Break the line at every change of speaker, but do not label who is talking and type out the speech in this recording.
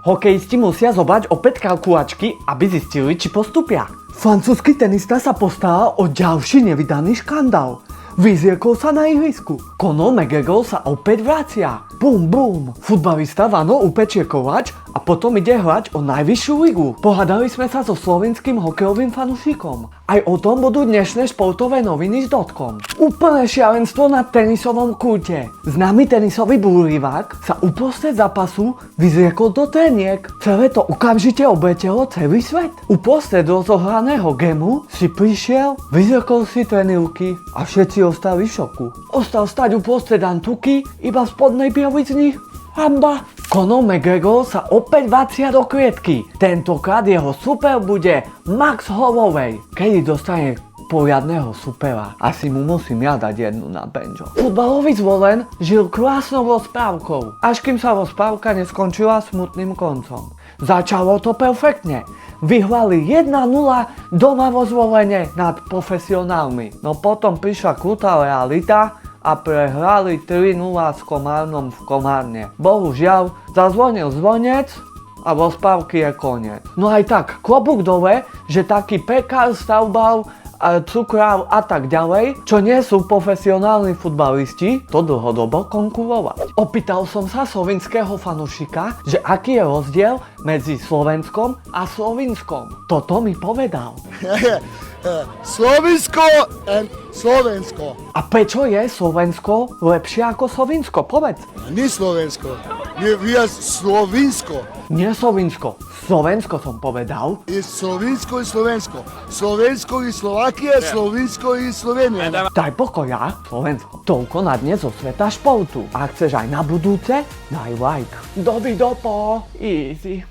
Hokejisti musia zobrať opäť kalkulačky, aby zistili, či postupia. Francúzsky tenista sa postaral o ďalší nevydaný škandál. Vyzriekol sa na ihrisku. Conor McGregor sa opäť vracia. Bum, bum. Futbalista Vano upečie koláč a potom ide hrať o najvyššiu ligu. Pohádali sme sa so slovenským hokejovým fanúšikom. Aj o tom budú dnešné športové noviny z .com. Úplné šialenstvo na tenisovom kurte. Známy tenisový búrivák sa uprostred zápasu vyzriekol do teniek. Celé to okamžite obletelo celý svet. Uprostred rozohraného gému si prišiel, vyzriekol si trenírky a všetci ostali v šoku. Ostal stať uprostred antuky iba v spodnej bielizni. Hamba! Conor McGregor sa opäť vracia do klietky. Tentokrát jeho super bude Max Holloway. Kedy dostane poriadneho supera, asi mu musím ja dať jednu na banjo. Futbalový zvolen žil krásnou rozprávkou, až kým sa rozprávka neskončila smutným koncom. Začalo to perfektne. Vyhrali 1-0 doma vo Zvolene nad profesionálmi. No potom prišla krutá realita a prehrali 3-0 s Komárnom v Komárne. Bohužiaľ, zazvonil zvonec a rozprávky je koniec. No aj tak, klobúk dole, že taký pekár, stavbal, cukrár a tak ďalej, čo nie sú profesionálni futbalisti, to dlhodobo konkurovať. Opýtal som sa slovinského fanúšika, že aký je rozdiel medzi Slovenskom a Slovinskom. Toto mi povedal.
Slovinsko and Slovensko.
A prečo je Slovensko lepšie ako Slovinsko? Povedz.
Nie Slovensko. Nie Slovinsko.
Nie Slovinsko. Slovensko som povedal.
Je Slovinsko i Slovensko. Slovensko i Slovakia, Slovinsko i Slovenia.
Daj pokoja, Slovensko. Toľko na dnes zo sveta športu. A ak chceš aj na budúce, daj like. Dovidopo. Easy.